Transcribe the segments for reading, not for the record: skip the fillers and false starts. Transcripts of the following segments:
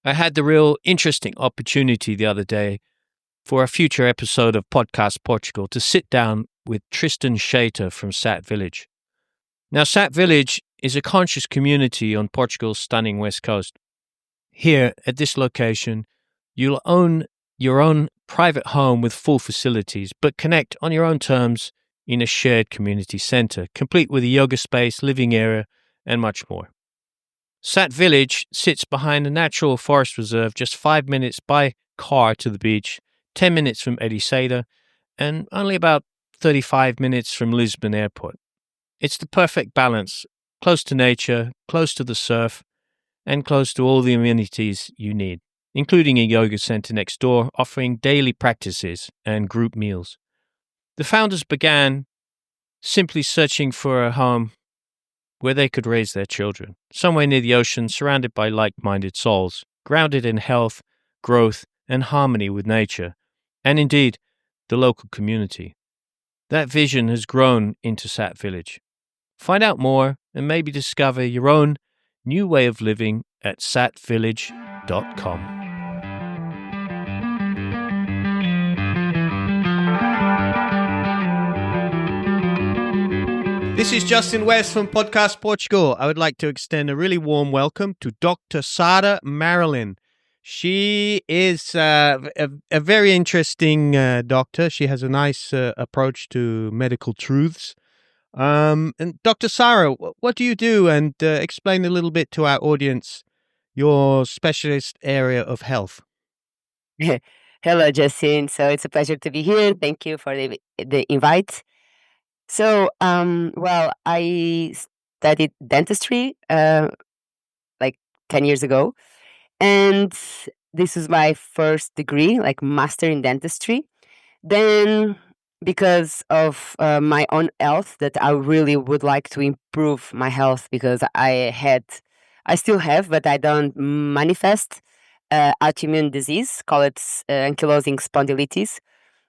I had the real interesting opportunity the other day for a future episode of Podcast Portugal to sit down with Tristan Shater from Sat Village. Now, Sat Village is a conscious community on Portugal's stunning west coast. Here, at this location, you'll own your own private home with full facilities, but connect on your own terms in a shared community centre, complete with a yoga space, living area, and much more. Sat Village sits behind a natural forest reserve just 5 minutes by car to the beach, 10 minutes from Ericeira, and only about 35 minutes from Lisbon Airport. It's the perfect balance, close to nature, close to the surf, and close to all the amenities you need, including a yoga centre next door offering daily practices and group meals. The founders began simply searching for a home where they could raise their children, somewhere near the ocean, surrounded by like-minded souls, grounded in health, growth, and harmony with nature, and indeed, the local community. That vision has grown into Sat Village. Find out more and maybe discover your own new way of living at satvillage.com. This is Justin West from Podcast Portugal. I would like to extend a really warm welcome to Dr. Sara Marilyn. She is a very interesting doctor. She has a nice approach to medical truths. And Dr. Sara, what do you do? And explain a little bit to our audience your specialist area of health. Hello, Justin. So it's a pleasure to be here. Thank you for the invite. So, I studied dentistry like 10 years ago, and this was my first degree, like master in dentistry. Then, because of my own health, that I really would like to improve my health because I still have, but I don't manifest autoimmune disease, call it ankylosing spondylitis,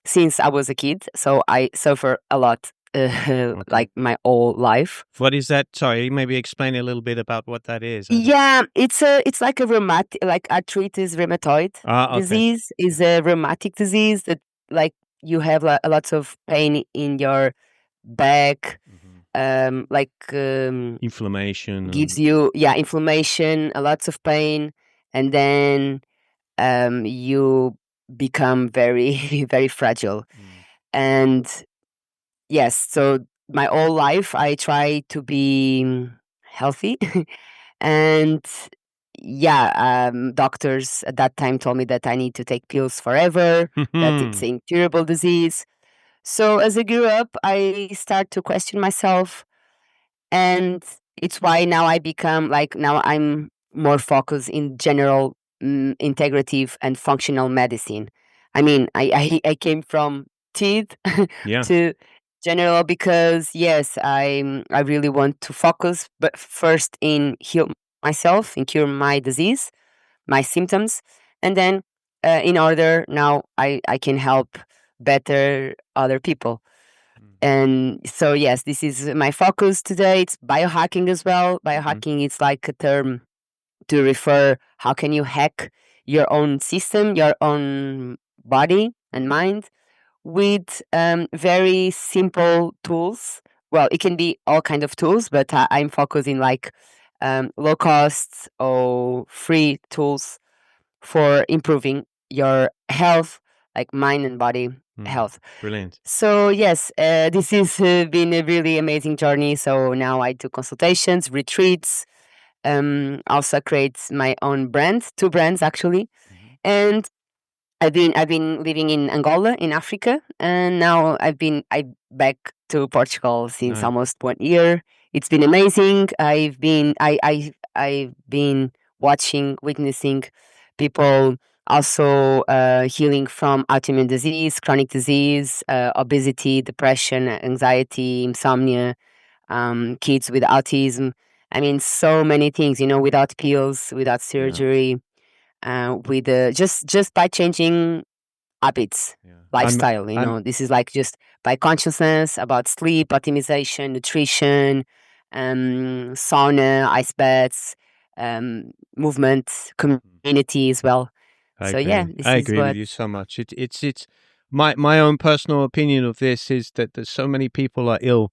since I was a kid. So I suffer a lot. Like my whole life. What is that? Sorry, maybe explain a little bit about what that is. Yeah, it's like a rheumatic, like arthritis rheumatoid disease is a rheumatic disease that like you have a lots of pain in your back, inflammation gives you inflammation, lots of pain, and then you become very very fragile. And yes, so my whole life I try to be healthy, and doctors at that time told me that I need to take pills forever, that it's an incurable disease. So as I grew up, I start to question myself, and it's why now now I'm more focused in general integrative and functional medicine. I mean, I came from teeth to general because yes, I really want to focus, but first in heal myself and cure my disease, my symptoms, and then in order now I can help better other people. And so yes, this is my focus today. It's biohacking as well. Biohacking is like a term to refer how can you hack your own system, your own body and mind with very simple tools. Well, it can be all kind of tools, but I'm focusing like low cost or free tools for improving your health, like mind and body health. Brilliant. So yes, this has been a really amazing journey. So now I do consultations, retreats, also create my own brand, 2 brands actually, and I've been living in Angola in Africa, and now I back to Portugal since almost 1 year. It's been amazing. I've been watching, witnessing people also healing from autoimmune disease, chronic disease, obesity, depression, anxiety, insomnia, kids with autism. I mean, so many things, without pills, without surgery, with just by changing habits, lifestyle. This is like just by consciousness about sleep, optimization, nutrition, sauna, ice baths, movement, community as well. I So yeah, agree. this I is agree with what. you so much. It's my own personal opinion of this is that so many people are ill,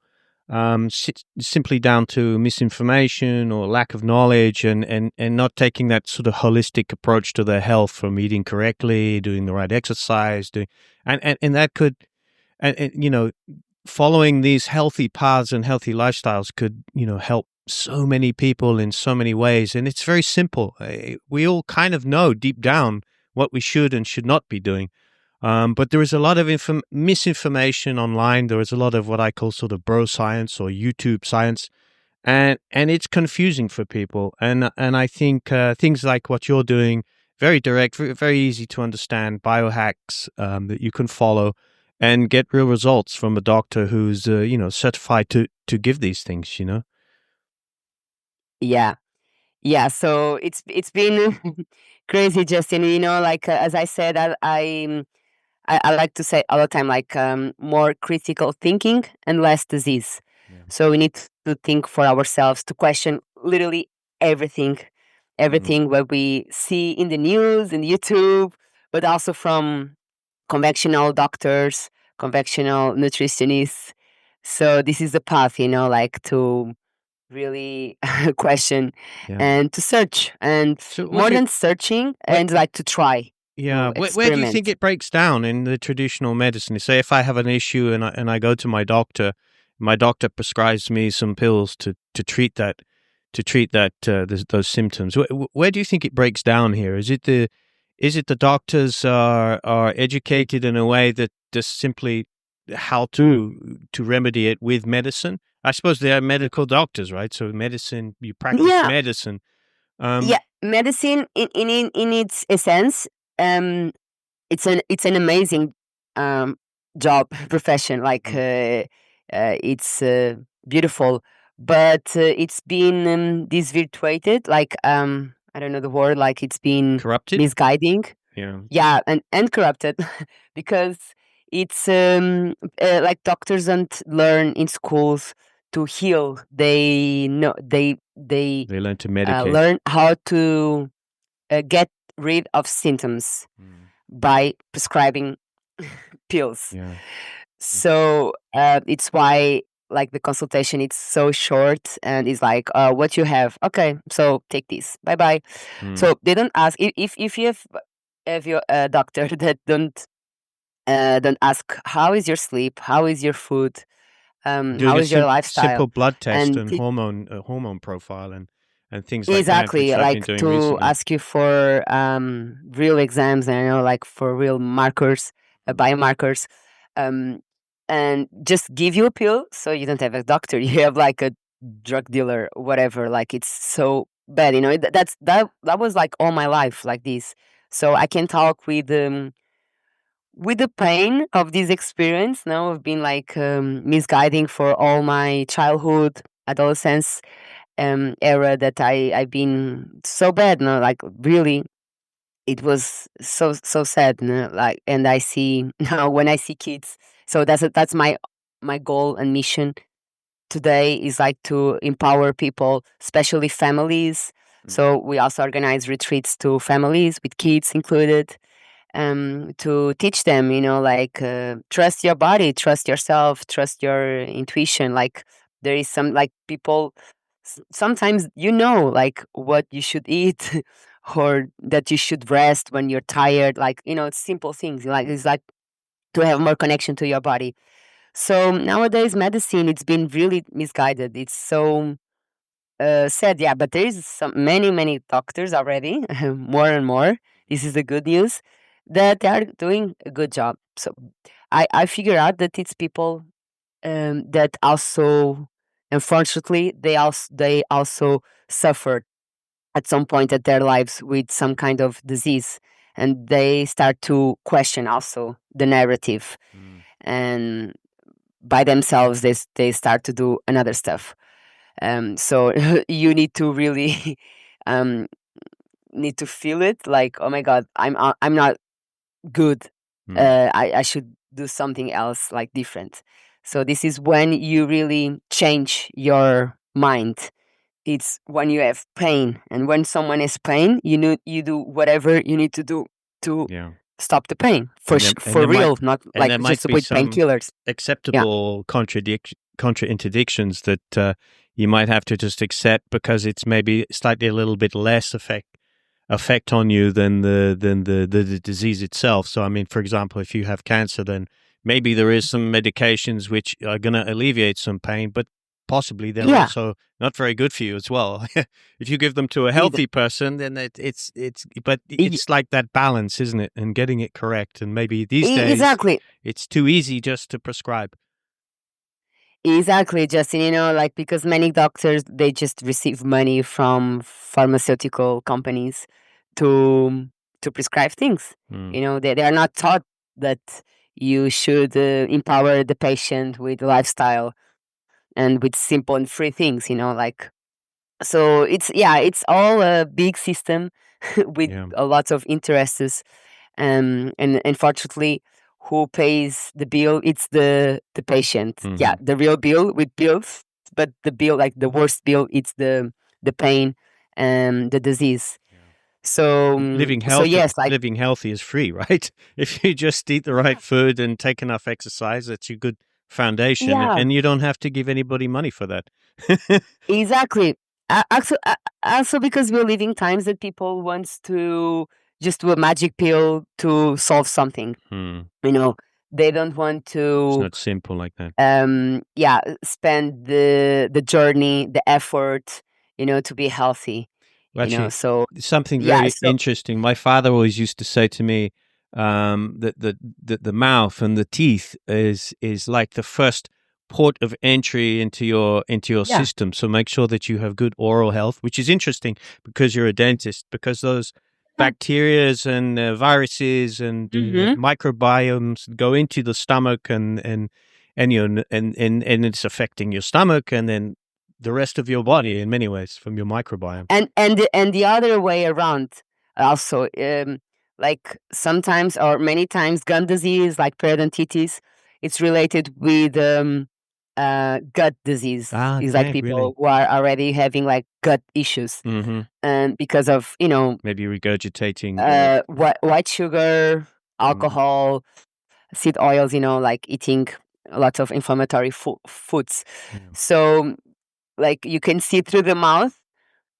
simply down to misinformation or lack of knowledge, and not taking that sort of holistic approach to their health, from eating correctly, doing the right exercise, doing and that could and following these healthy paths and healthy lifestyles could help so many people in so many ways. And it's very simple. We all kind of know deep down what we should and should not be doing. But there is a lot of misinformation online. There is a lot of what I call sort of bro science or YouTube science, and it's confusing for people. And I think things like what you're doing, very direct, very easy to understand, biohacks that you can follow and get real results from a doctor who's certified to give these things. Yeah, yeah. So it's been crazy, Justin. Like as I said, I like to say all the time, like more critical thinking and less disease. Yeah. So we need to think for ourselves, to question literally everything, Mm. everything what we see in the news, in YouTube, but also from conventional doctors, conventional nutritionists. So this is the path, like to really question Yeah. and to search, and So what more do you than searching, where, and like to try yeah, to where do you think experiment. it breaks down in the traditional medicine? Say if I have an issue and I go to my doctor prescribes me some pills to treat that those symptoms. Where do you think it breaks down here? Is it the doctors are educated in a way that just simply how to remedy it with medicine? I suppose they are medical doctors, right? So medicine, you practice Yeah, medicine. yeah. Medicine in its essence, um, it's an amazing um job profession. Like Mm. it's beautiful, but it's been disvirtuated. Like I don't know the word. Like it's been Corrupted? misguiding. Yeah. Yeah, and corrupted because it's like doctors don't learn in schools to heal. They know they They learn to medicate. learn how to get rid of symptoms Mm. by prescribing pills. Yeah. So it's why like the consultation it's so short, and it's like what you have, okay, so take this, bye bye. Mm. So they don't ask if you have your doctor that don't ask how is your sleep, how is your food, Doing how a is your simple lifestyle, blood test and and hormone profile and things like that, exactly, which I've been like doing to recently. ask you for real exams, and like for real markers, Mm. biomarkers, um, and just give you a pill, so you don't have a doctor. You have like a drug dealer, whatever. Like it's so bad, that was like all my life like this. So I can talk with the pain of this experience. Now I've been like misguiding for all my childhood, adolescence era, that I've been so bad, no, like really it was so sad, no? Like, and I see now when I see kids. So that's my goal and mission today, is like to empower people, especially families. Mm. So we also organize retreats to families with kids included, to teach them, like trust your body, trust yourself, trust your intuition. Like there is some like people sometimes like what you should eat or that you should rest when you're tired. Like it's simple things. Like it's like to have more connection to your body. So nowadays medicine it's been really misguided. It's so sad, yeah, but there is some many doctors already, more and more. This is the good news, that they are doing a good job. So I figure out that it's people that also, unfortunately, they also suffered at some point at their lives with some kind of disease, and they start to question also the narrative, Mm. and by themselves they start to do another stuff. So you need to really um, need to feel it. Like, oh my god, I'm not good. Mm. I should do something else, like different. So this is when you really change your mind. it's when you have pain, and when someone has pain, you do whatever you need to do to Yeah. stop the pain And for real, not and like there might just be with some painkillers. Yeah, acceptable contradictions that you might have to just accept because it's maybe slightly a little bit less effect on you than the disease itself. So, I mean, for example, if you have cancer, then maybe there is some medications which are going to alleviate some pain, but possibly they're yeah, also not very good for you as well. If you give them to a ex- healthy person, then but e- it's like that balance, isn't it? And getting it correct. And maybe these days exactly. it's too easy just to prescribe. Exactly, Justin. Like, because many doctors, they just receive money from pharmaceutical companies to prescribe things. Mm, They are not taught that you should empower the patient with lifestyle and with simple and free things. Like, so it's all a big system with yeah. a lot of interests. And unfortunately, who pays the bill? It's the patient. Yeah, Hmm. the real bill with bills, but the bill, like the worst bill, it's the pain and the disease. Yeah. So so yes, like, Living healthy is free, right? If you just eat the right food and take enough exercise, that's a good foundation, yeah, and you don't have to give anybody money for that. exactly. Also, because we're living times that people wants to just do a magic pill to solve something. Hmm. You know, they don't want It's to not simple like that. yeah, spend the journey, the effort, to be healthy. Actually, So something yeah, very so interesting. My father always used to say to me that the mouth and the teeth is like the first port of entry into your yeah. system. So make sure that you have good oral health, which is interesting because you're a dentist. Because those bacterias and viruses and Mm-hmm. microbiomes go into the stomach and it's affecting your stomach and then the rest of your body in many ways from your microbiome. And the other way around also, like sometimes or many times gum disease, like periodontitis, it's related with gut disease. Ah, Is like okay, really. people who are already having like gut issues, Mm-hmm. and because of Maybe regurgitating or white sugar, mm, alcohol, seed oils, like eating a lot of inflammatory foods. yeah. So, like, you can see through the mouth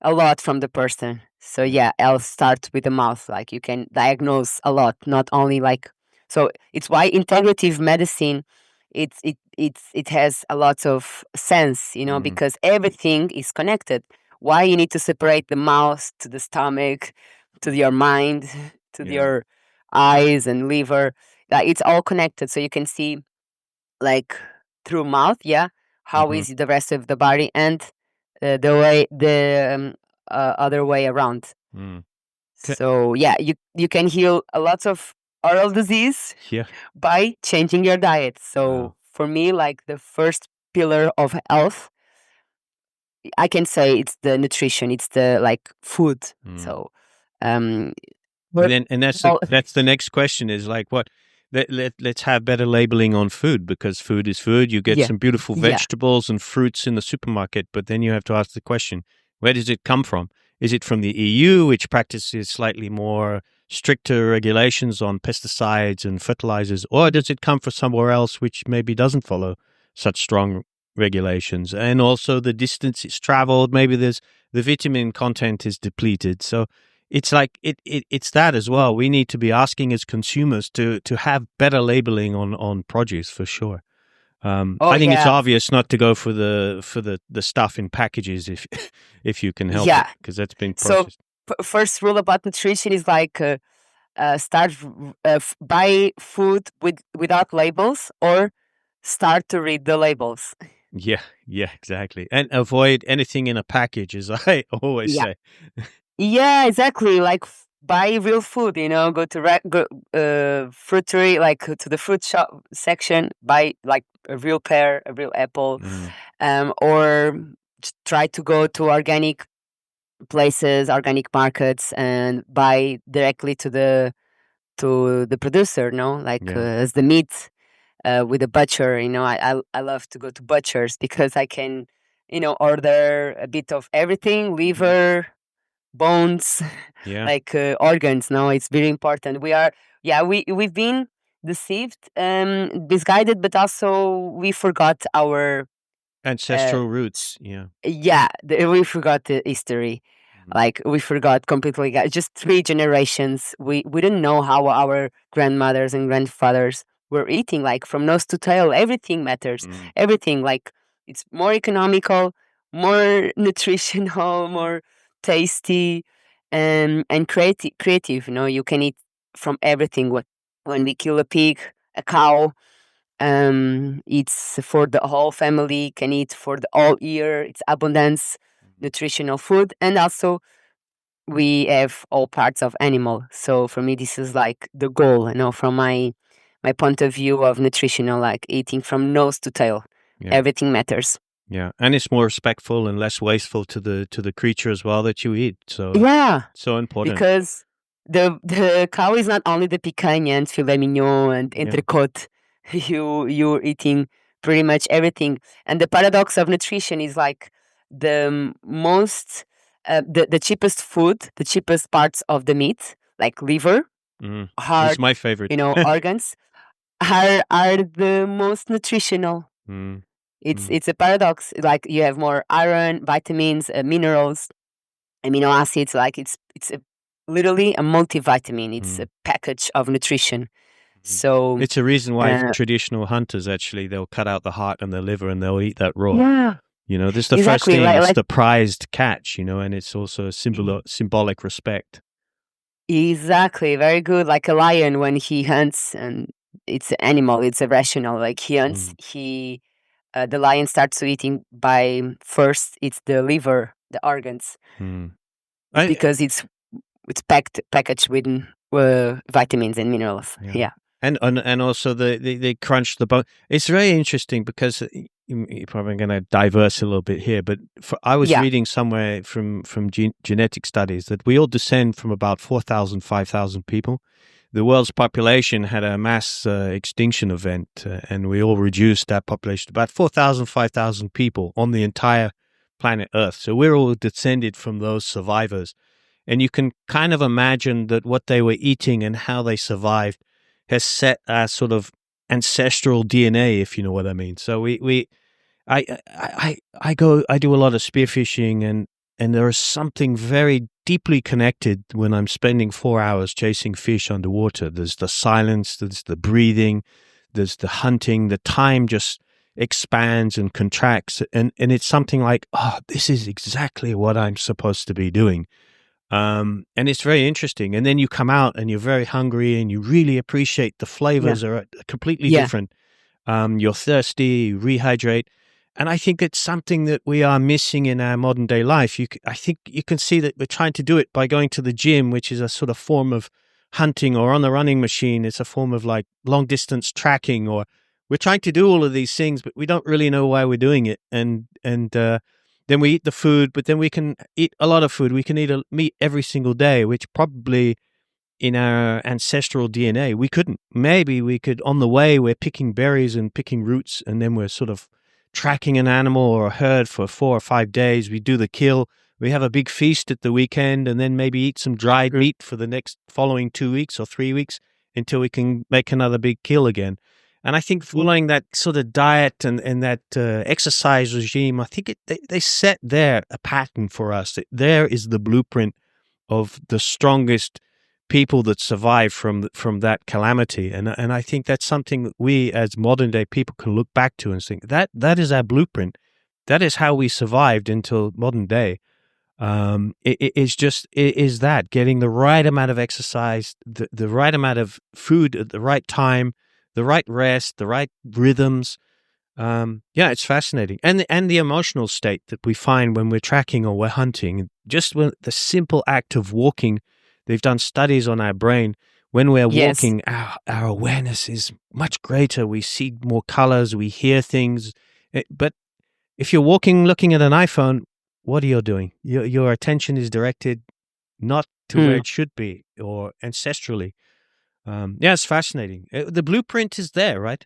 a lot from the person. So, Yeah. yeah, I'll start with the mouth. Like, you can diagnose a lot, not only like. So, it's why integrative medicine. It has a lot of sense, Mm, because everything is connected. Why you need to separate the mouth to the stomach, to your mind, to yeah. your eyes and liver. It's all connected, so you can see, like, through mouth, yeah, how Mm-hmm. is the rest of the body, and the other way around. Mm. So yeah, you can heal a lot of oral disease Yeah. by changing your diet. Wow. So for me, like, the first pillar of health, I can say it's the nutrition, it's the, like, food. Mm. So um And but then and well, that's the next question is like what let's have better labeling on food because food is food. You get yeah, some beautiful yeah, vegetables and fruits in the supermarket, but then you have to ask the question, where does it come from? Is it from the EU, which practices slightly more stricter regulations on pesticides and fertilizers, or does it come from somewhere else which maybe doesn't follow such strong regulations? And also the distance it's traveled, maybe there's the vitamin content is depleted. So it's like it's that as well. We need to be asking as consumers to have better labeling on produce for sure. oh I think it's yeah, obvious not to go for the stuff in packages if if you can help it yeah. because that's been So processed. first rule about nutrition is like, start buy food without labels, or start to read the labels. Yeah, yeah, exactly, and avoid anything in a package, as I always Yeah, say. yeah, exactly. Like, buy real food. Go to fruitery, like, to the fruit shop section. Buy like a real pear, a real apple, Mm, or try to go to organic places, organic markets, and buy directly to the producer. No, like, yeah, as the meat with a butcher. I love to go to butchers because I can order a bit of everything, liver, bones, Yeah. like organs. No, it's very important. We've been deceived, misguided, but also we forgot our uh, Ancestral roots. Yeah. we forgot the history. Mm. Like we forgot completely. Just 3 generations. We didn't know how our grandmothers and grandfathers were eating. Like from nose to tail, everything matters. Mm. Everything. Like it's more economical, more nutritional, more tasty, and creative. Creative. You can eat from everything. When we kill a pig, a cow, it's for the whole family, can eat for the whole year. It's abundance, nutritional food, and also we have all parts of animal. So for me, this is like the goal. From my point of view of nutritional, like eating from nose to tail, Yeah. everything matters. Yeah. And it's more respectful and less wasteful to the creature as well that you eat. So Yeah, so important. because the cow is not only the picanha and filet mignon and Yeah. entrecote. You're eating pretty much everything. And the paradox of nutrition is like the most the cheapest food, the cheapest parts of the meat, like liver, Mm. This is heart, my favorite. organs, are the most nutritional. Mm. It's Mm. it's a paradox. Like you have more iron, vitamins, minerals, amino acids. Like it's literally a multivitamin. It's Mm. a package of nutrition. Mm. So It's a reason why uh, traditional hunters actually they'll cut out the heart and the liver and they'll eat that raw. yeah, This is the first exactly. thing. Like It's like the prized catch, and it's also a symbolic respect. exactly, very good. Like a lion when he hunts, and it's an animal. It's irrational. Like he hunts, Mm. the lion starts to eating by first. It's the liver, the organs, Mm. I, because it's packaged with vitamins and minerals. yeah. Yeah. And also they crunch the bone. It's very interesting because you're probably going to diverse a little bit here, but I was Yeah. reading somewhere from genetic studies that we all descend from about 4,000, 5,000 people. The world's population had a mass extinction event, and we all reduced that population to about 4,000, 5,000 people on the entire planet Earth. So we're all descended from those survivors. And you can kind of imagine that what they were eating and how they survived has set our sort of ancestral DNA, if you know what I mean. So I do a lot of spearfishing, and there is something very deeply connected when I'm spending 4 hours chasing fish underwater. There's the silence, there's the breathing, there's the hunting. The time just expands and contracts, and it's something like, oh, this is exactly what I'm supposed to be doing. And it's very interesting. And then you come out and you're very hungry and you really appreciate the Yeah. flavors are completely Yeah. different. You're thirsty, you rehydrate. And I think it's something that we are missing in our modern day life. I think you can see that we're trying to do it by going to the gym, which is a sort of form of hunting, or on the running machine. It's a form of like long distance tracking, or we're trying to do all of these things, but we don't really know why we're doing it. And then we eat the food, but then we can eat a lot of food. We can eat meat every single day, which probably in our ancestral DNA, we couldn't. Maybe we could, on the way, we're picking berries and picking roots, and then we're sort of tracking an animal or a herd for 4 or 5 days. We do the kill. We have a big feast at the weekend, and then maybe eat some dried meat for the next following 2 weeks or 3 weeks until we can make another big kill again. And I think following that sort of diet and that exercise regime, I think they set there a pattern for us. There is the blueprint of the strongest people that survive from that calamity, and I think that's something that we as modern day people can look back to and think that is our blueprint. That is how we survived until modern day. It is that getting the right amount of exercise, the right amount of food at the right time, the right rest, the right rhythms. Yeah, it's fascinating, and the emotional state that we find when we're tracking or we're hunting. Just when the simple act of walking, they've done studies on our brain. When we're Yes. walking, our awareness is much greater. We see more colors, we hear things. But if you're walking, looking at an iPhone, what are you doing? Your attention is directed not to where Mm, it should be, or ancestrally. Yeah, it's fascinating. The blueprint is there, right?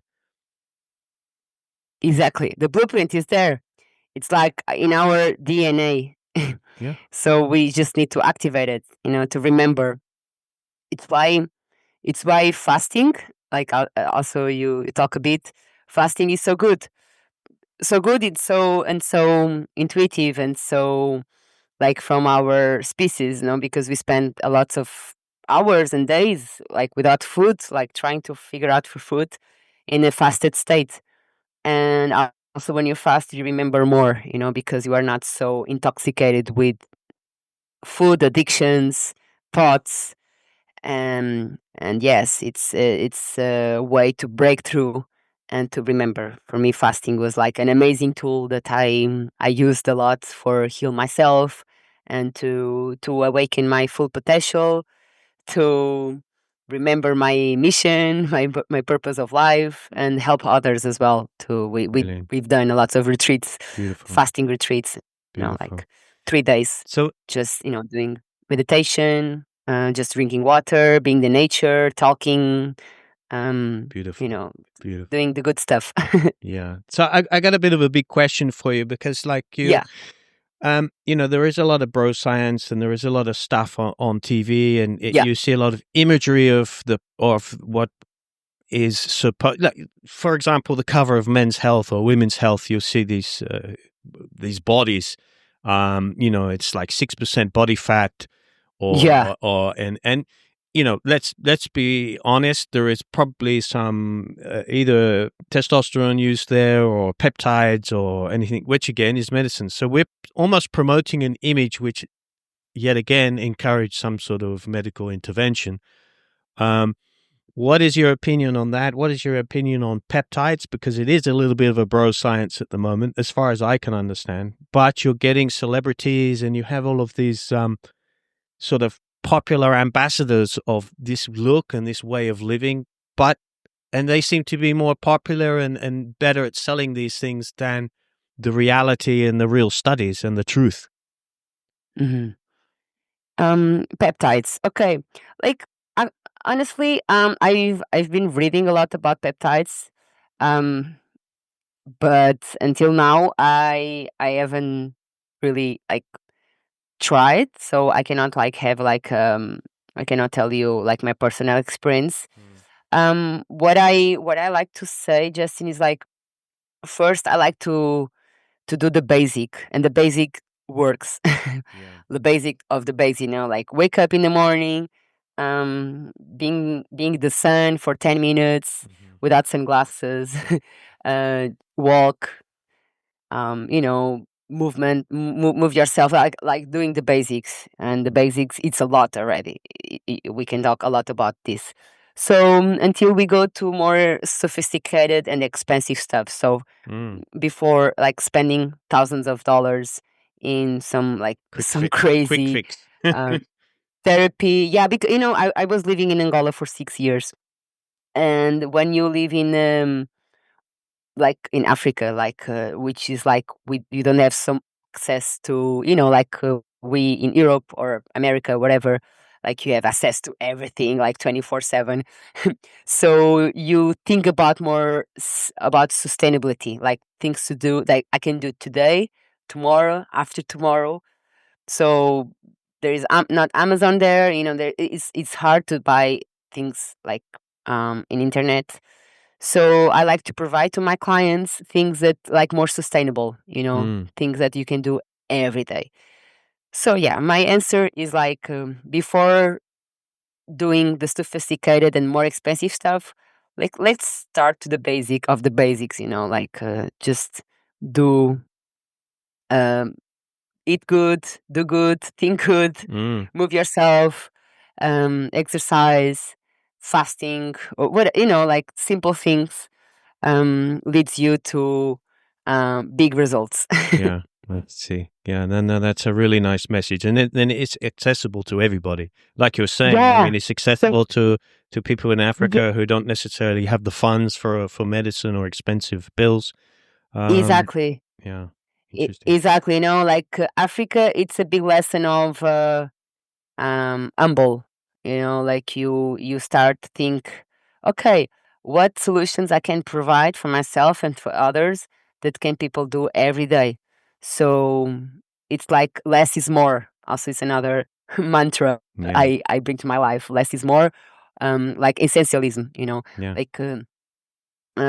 exactly. The blueprint is there. It's like in our DNA. Yeah. So we just need to activate it, to remember. It's why fasting, like also you talk a bit, fasting is so good. So good, it's so intuitive and so like from our species, because we spend a lot of hours and days like without food, like trying to figure out for food in a fasted state. And also when you fast, you remember more, because you are not so intoxicated with food addictions, thoughts, and yes, it's a way to break through and to remember. For me, fasting was like an amazing tool that I used a lot for heal myself and to awaken my full potential, to remember my mission, my purpose of life, and help others as well. To Brilliant. we've done a lots of retreats, Beautiful. fasting retreats, Beautiful. like 3 days, So just doing meditation, just drinking water, being the nature, talking, beautiful. Beautiful. doing the good stuff. Yeah. So I got a bit of a big question for you because like Yeah, there is a lot of bro science and there is a lot of stuff on TV and yeah, you see a lot of imagery of what is supposed, like, for example, the cover of Men's Health or Women's Health, you'll see these bodies. It's like 6% body fat, yeah, and let's be honest. There is probably some either testosterone used there or peptides or anything, which again is medicine. So we're almost promoting an image which, yet again, encourage some sort of medical intervention. What is your opinion on that? What is your opinion on peptides? Because it is a little bit of a bro science at the moment, as far as I can understand. But you're getting celebrities and you have all of these sort of popular ambassadors of this look and this way of living, and they seem to be more popular and better at selling these things than the reality and the real studies and the truth. hmm peptides. Okay, like I, honestly, I've been reading a lot about peptides, um, but until now, I haven't really like tried, so I cannot like have like I cannot tell you like my personal experience. What I like to say, Justin, is like first I like to do the basic, and the basic works. Yeah. The basic of the basic, like wake up in the morning, being the sun for 10 minutes Hmm. without sunglasses, uh, walk, movement, move yourself, like doing the basics. And the basics, it's a lot already. We can talk a lot about this. So until we go to more sophisticated and expensive stuff. So Mm. before like spending thousands of dollars in some like some Quick crazy fix. uh, therapy. Yeah, because I was living in Angola for 6 years, and when you live in like in Africa, like which is like we you don't have some access to, like we in Europe or America, whatever. Like you have access to everything, like 24/7. So you think about more about sustainability, like things to do that I can do today, tomorrow, after tomorrow. So there is not Amazon there. There it's hard to buy things like in internet, so I like to provide to my clients things that like more sustainable, Mm. things that you can do every day. So yeah, my answer is like before doing the sophisticated and more expensive stuff, like let's start to the basic of the basics, like just do um, eat good, do good, think good, Mm. move yourself, exercise, fasting, or what, like simple things leads you to big results. Yeah, let's see. Yeah, no, that's a really nice message, and then it's accessible to everybody. Like you're saying, I Yeah. mean, it's So accessible to people in yeah, Africa who don't necessarily have the funds for medicine or expensive bills. Um, exactly. yeah, interesting. Exactly. Like Africa, it's a big lesson of humble. Like you start to think, okay, what solutions I can provide for myself and for others that can people do every day. So it's like less is more. Also, it's another mantra Yeah. I bring to my life. Less is more. Like essentialism, Yeah. like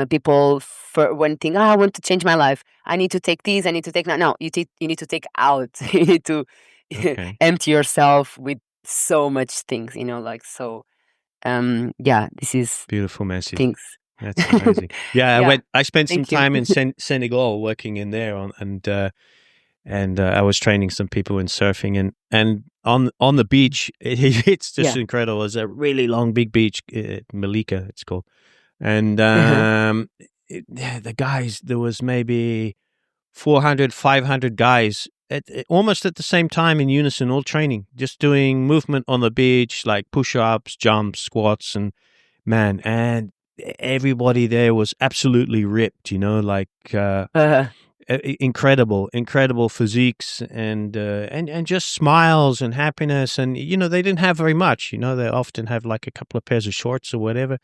people for one thing. I want to change my life. I need to take this. I need to take that. No, you need to take out. You need to Okay. empty yourself with so much things. Like so. Yeah, this is Beautiful message. things. That's amazing. Yeah, Yeah, I spent some thank you. time in Senegal working in there and I was training some people in surfing and on the beach it's just Yeah. incredible. It's a really long big beach, Malika it's called. And Uh-huh. the guys, there was maybe 400, 500 guys almost at the same time in unison, all training, just doing movement on the beach, like push-ups, jumps, squats, and man, and everybody there was absolutely ripped, like Uh-huh. incredible physiques and just smiles and happiness. And, they didn't have very much, they often have like a couple of pairs of shorts or whatever.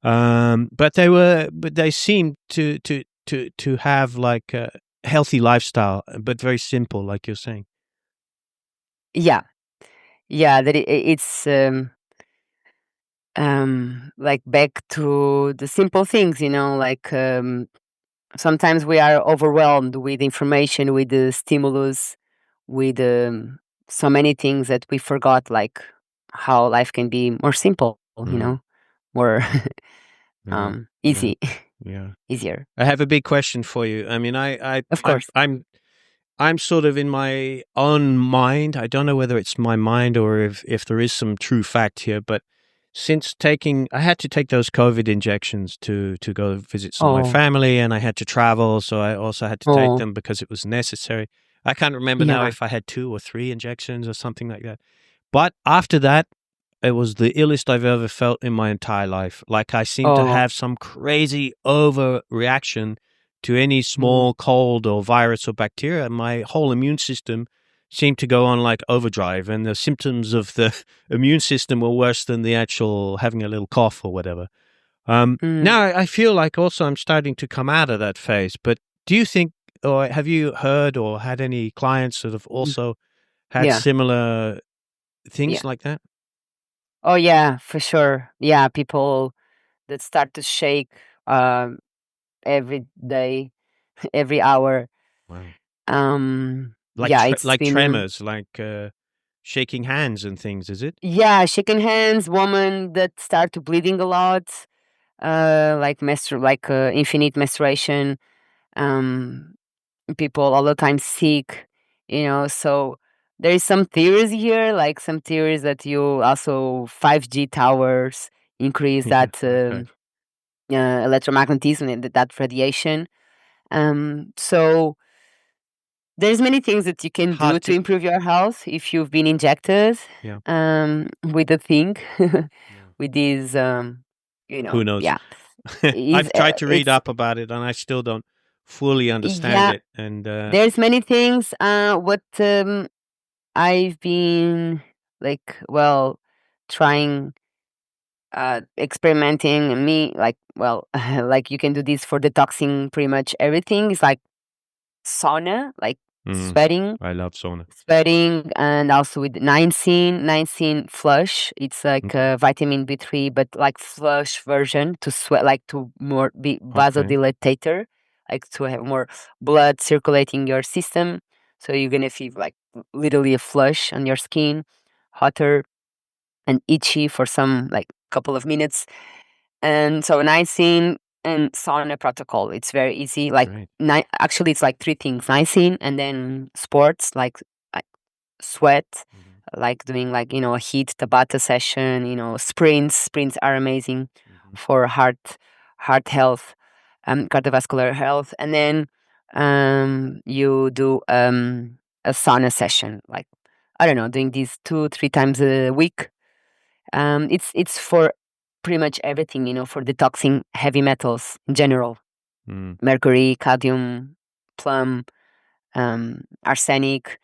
But they seemed to have like a healthy lifestyle, but very simple, like you're saying. Yeah. Yeah, that it's like back to the simple things, like sometimes we are overwhelmed with information, with the stimulus, with so many things that we forgot, like how life can be more simple, Mm, more yeah, yeah, easy, yeah. easier. I have a big question for you. I mean, Of course. I'm sort of in my own mind. I don't know whether it's my mind or if there is some true fact here, but since I had to take those COVID injections to go visit some of my Oh, family, and I had to travel, so I also had to take oh, them because it was necessary. I can't remember now yeah. if I had 2 or 3 injections or something like that. But after that, it was the illest I've ever felt in my entire life. Like I seemed to Oh, have some crazy overreaction to any mm, small cold or virus or bacteria. My whole immune system seemed to go on like overdrive, and the symptoms of the immune system were worse than the actual having a little cough or whatever. mm, Now I feel like also I'm starting to come out of that phase. But do you think, or have you heard or had any clients that have mm, also had yeah, similar things yeah. like that? Oh, yeah, for sure. Yeah, people that start to shake um, every day, every hour. Wow. Like Yeah, it's like been tremors, like shaking hands and things, is it? yeah, shaking hands, woman that start to bleeding a lot, like infinite menstruation, um, people all the time sick, so there is some theories here, like some theories that you also 5G towers increase Yeah. that Okay. electromagnetism and that radiation. So there's many things that you can do Hard to to. improve your health if you've been injected Yeah. with the thing, Yeah. with these, Who knows? yeah, is I've tried to read it's up about it, and I still don't fully understand yeah. it. And There's many things. What I've been like, well, trying, experimenting, and me like, well, like you can do this for detoxing pretty much everything. It's like sauna, like mm, sweating I love sauna. sweating, and also with niacin flush. It's like Okay. vitamin B3, but like flush version to sweat, like to more be Okay. vasodilatator, like to have more blood circulating your system. So you're gonna feel like literally a flush on your skin, hotter and itchy for some like couple of minutes. And so niacin and sauna protocol. It's very easy. Like Great. actually, it's like three things: niacin, and then sports like sweat, Hmm. like doing like a heat Tabata session. Sprints are amazing Hmm. for heart health, cardiovascular health, and then you do a sauna session, like I don't know, doing these 2-3 times a week. It's for pretty much everything, for detoxing heavy metals in general: Mm. mercury, cadmium, plum, arsenic.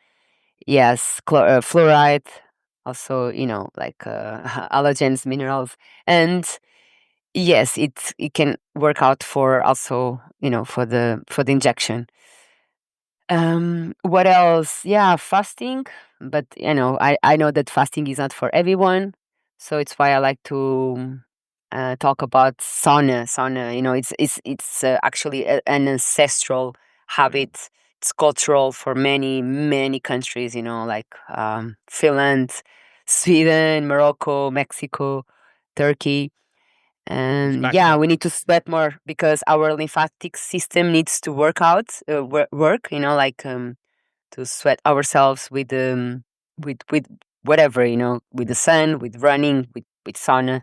Yes, fluoride, also, like allergens, minerals, and yes, it can work out for also, for the injection. What else? Yeah, fasting. But I know that fasting is not for everyone, so it's why I like to talk about sauna. Sauna, it's actually an ancestral habit. It's cultural for many many countries. Like Finland, Sweden, Morocco, Mexico, Turkey. And yeah, Exactly. we need to sweat more because our lymphatic system needs to work. Like to sweat ourselves with whatever, with the Yeah. sun, with running, with sauna.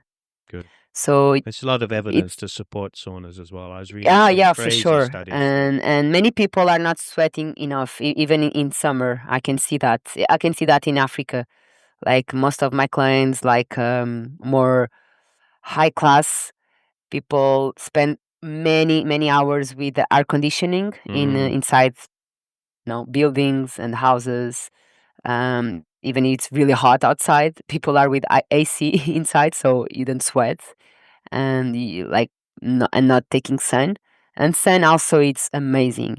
Good. So There's a lot of evidence it's to support saunas as well. I was reading yeah, some yeah, for crazy sure. studies. And many people are not sweating enough, even in summer. I can see that. I can see that in Africa. Like most of my clients, like more high class people, spend many many hours with the air conditioning Mm, inside, buildings and houses. Even if it's really hot outside, people are with AC inside, so you don't sweat, and you like and not taking sun. And sun also, it's amazing.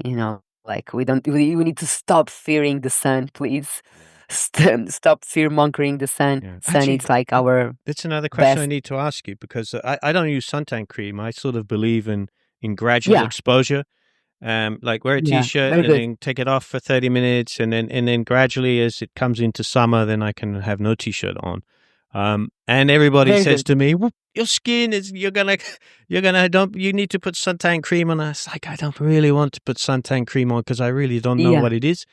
Like we need to stop fearing the sun, please. yeah. Stop fear mongering the sun. Yeah. Sun, Actually, it's like our that's another question I best. need to ask you because I don't use suntan cream. I sort of believe in gradual Yeah, exposure. Like wear a yeah, t-shirt very and good. then take it off for 30 minutes, and then gradually as it comes into summer, then I can have no t-shirt on. And everybody Very says good. to me, well, your skin is you're gonna you're gonna don't you need to put suntan cream on. It's like I don't really want to put suntan cream on because I really don't know Yeah, what it is.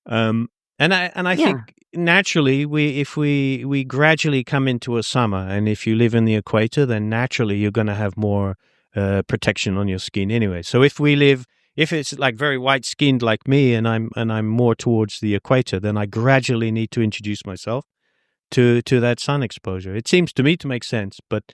And I think yeah, naturally if we gradually come into a summer, and if you live in the equator, then naturally you're going to have more protection on your skin anyway. So if it's like very white skinned like me, and I'm more towards the equator, then I gradually need to introduce myself to that sun exposure. It seems to me to make sense, but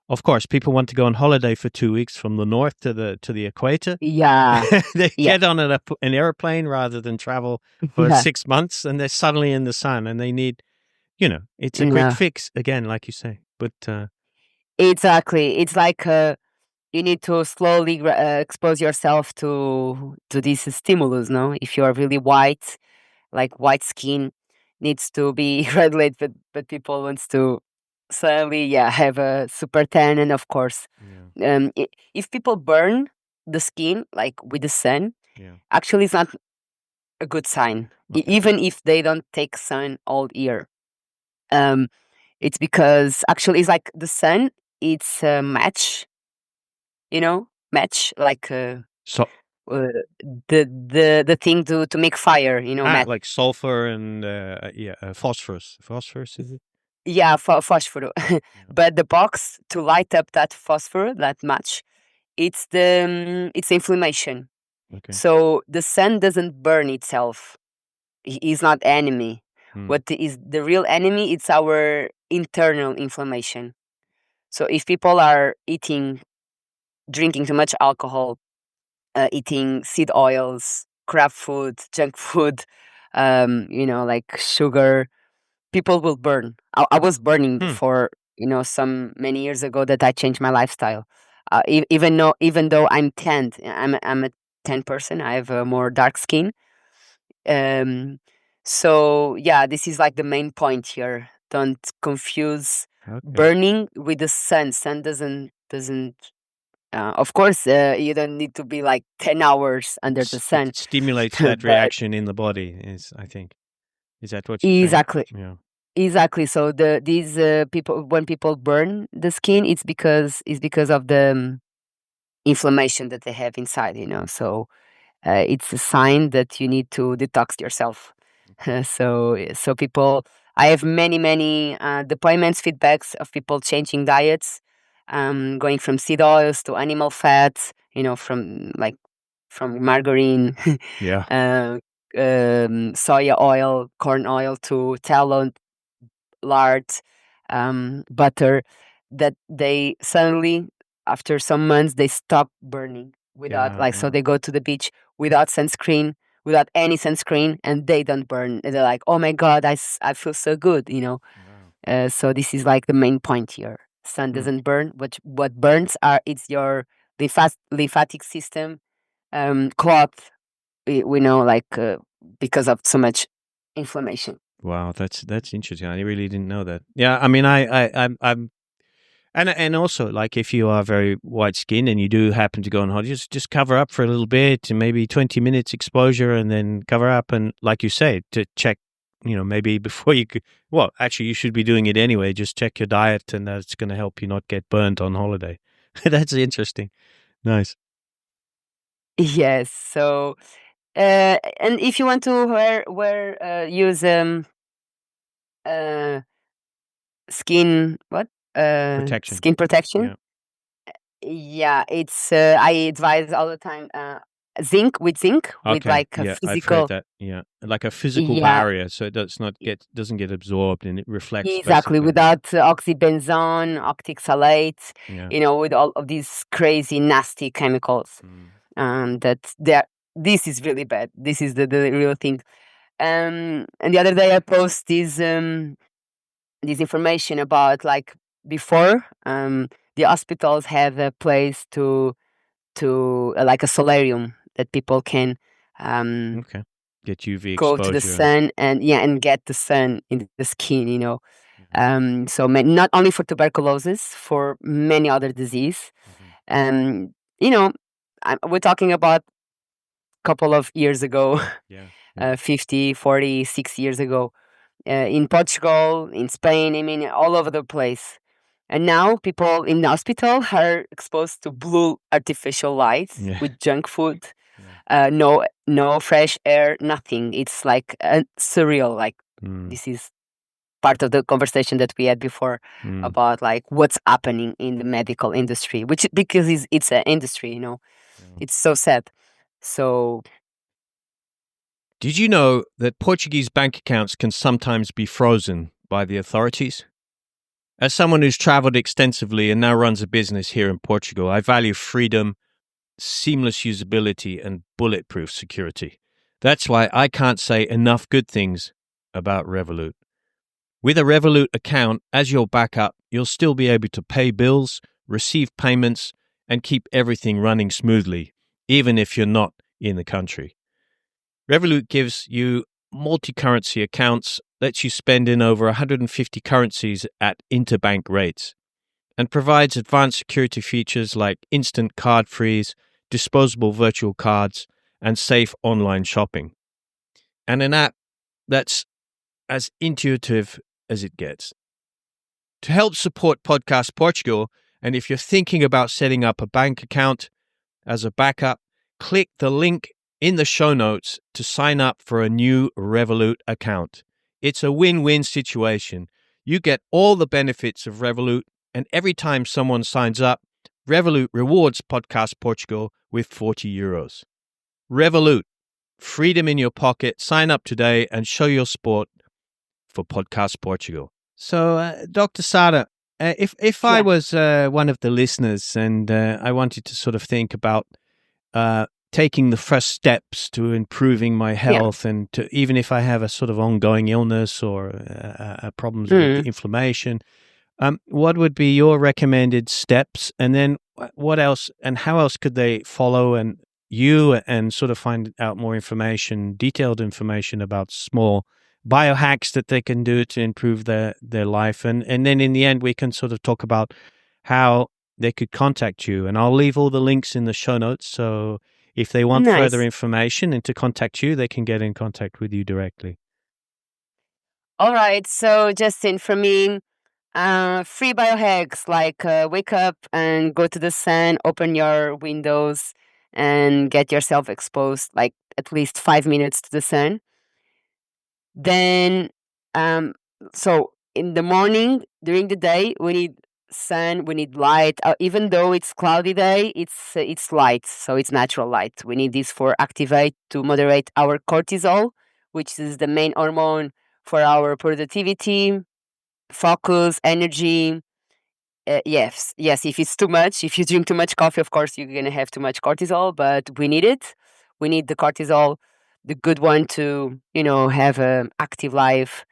of course, people want to go on holiday for 2 weeks from the north to the equator. yeah, They yeah, get on an airplane rather than travel for yeah. 6 months, and they're suddenly in the sun, and they need, it's a quick No, fix again, like you say. But exactly. It's like you need to slowly expose yourself to this stimulus. No, if you are really white, like white skin needs to be regulated, but people wants to suddenly, yeah, have a super tan. And of course, yeah, if people burn the skin like with the sun, yeah, actually it's not a good sign. okay, Even if they don't take sun all year. um it's because actually it's like the sun, it's a match, match, like so uh, the thing to make fire, match. like sulfur and yeah, phosphorus is it? Yeah, phosphor. Yeah, But the box to light up that phosphor, that match, it's inflammation. okay. So the sun doesn't burn itself. Is not enemy. Hmm. What is the real enemy? It's our internal inflammation. So if people are drinking too much alcohol, eating seed oils, crap food, junk food, like sugar, people will burn. I was burning Hmm. before, some many years ago that I changed my lifestyle. Even though I'm tanned, I'm a tan person. I have a more dark skin. Um, so yeah, this is like the main point here. Don't confuse Okay. burning with the sun. Sun doesn't. Of course, you don't need to be like 10 hours under the It sun, stimulates that but reaction in the body. I think. Is that what you're saying? exactly. Yeah. Exactly. So these people, when people burn the skin, it's because of the inflammation that they have inside. So it's a sign that you need to detox yourself. Okay. So people, I have many many deployments, feedbacks of people changing diets, going from seed oils to animal fats. From margarine, Yeah. uh, soya oil, corn oil to tallow, lard, butter, that they suddenly, after some months, they stop burning without, Yeah. like, so Yeah. they go to the beach without sunscreen, without any sunscreen, and they don't burn. And they're like, oh my God, I feel so good. Wow. So this is like the main point here. Sun Hmm. doesn't burn. What burns it's your lymphatic system, cloth. we know, like because of so much inflammation. Wow, that's interesting. I really didn't know that. Yeah, I mean, I'm and also, like, if you are very white skinned and you do happen to go on holiday, just cover up for a little bit and maybe 20 minutes exposure, and then cover up, and like you say, to check, maybe before you could. Well, actually, you should be doing it anyway. Just check your diet, and that's going to help you not get burnt on holiday. That's interesting. Nice. Yes. So, and if you want to use uh, skin what Protection. skin protection. Yeah. Yeah, it's I advise all the time zinc with Okay. like a Yeah, I've heard physical. that. Yeah, like a physical Yeah, barrier, so it doesn't get absorbed, and it reflects exactly, basically. without oxybenzone, octixalate, Yeah. with all of these crazy nasty chemicals. Mm. That there, this is really bad. This is the real thing. And the other day I post this information about, like, before the hospitals have a place to like a solarium that people can Okay. Get UV go to the exposure. sun and, yeah, and get the sun in the skin. Mhm. So not only for tuberculosis, for many other disease. Mhm. um you know we're talking about a couple of years ago, Yeah. Yeah. 50, 40, 6 years ago, in Portugal, in Spain, I mean, all over the place. And now people in the hospital are exposed to blue artificial lights Yeah. with junk food, Yeah. no fresh air, nothing. It's like surreal. Like, Mm. this is part of the conversation that we had before Mm. about, like, what's happening in the medical industry, which, because it's an industry, Yeah. it's so sad. So Did you know that Portuguese bank accounts can sometimes be frozen by the authorities? As someone who's traveled extensively and now runs a business here in Portugal, I value freedom, seamless usability, and bulletproof security. That's why I can't say enough good things about Revolut. With a Revolut account as your backup, you'll still be able to pay bills, receive payments, and keep everything running smoothly, even if you're not in the country. Revolut gives you multi-currency accounts, lets you spend in over 150 currencies at interbank rates, and provides advanced security features like instant card freeze, disposable virtual cards, and safe online shopping. And an app that's as intuitive as it gets. To help support Podcast Portugal, and if you're thinking about setting up a bank account as a backup, click the link in the show notes to sign up for a new Revolut account. It's a win-win situation. You get all the benefits of Revolut, and every time someone signs up, Revolut rewards Podcast Portugal with €40. Revolut, freedom in your pocket. Sign up today and show your support for Podcast Portugal. So, Dr. Sara, if I yeah, was one of the listeners and I wanted to sort of think about taking the first steps to improving my yeah. health, and to, even if I have a sort of ongoing illness or problems with Mm. inflammation, what would be your recommended steps? And then what else, and how else could they follow and sort of find out more information, detailed information about small biohacks that they can do to improve their life? And then in the end, we can sort of talk about how they could contact you. And I'll leave all the links in the show notes. So if they want further Nice. information and to contact you, they can get in contact with you directly. All right. So, Justin, for me, free biohacks, like wake up and go to the sun, open your windows, and get yourself exposed, like at least 5 minutes to the sun. Then, um, so in the morning, during the day, we need sun, we need light. Even though it's cloudy day, it's light, so it's natural light. We need this for activate to moderate our cortisol, which is the main hormone for our productivity, focus, energy. Yes. If it's too much, if you drink too much coffee, of course you're gonna have too much cortisol. But we need it. We need the cortisol, the good one, to have an active life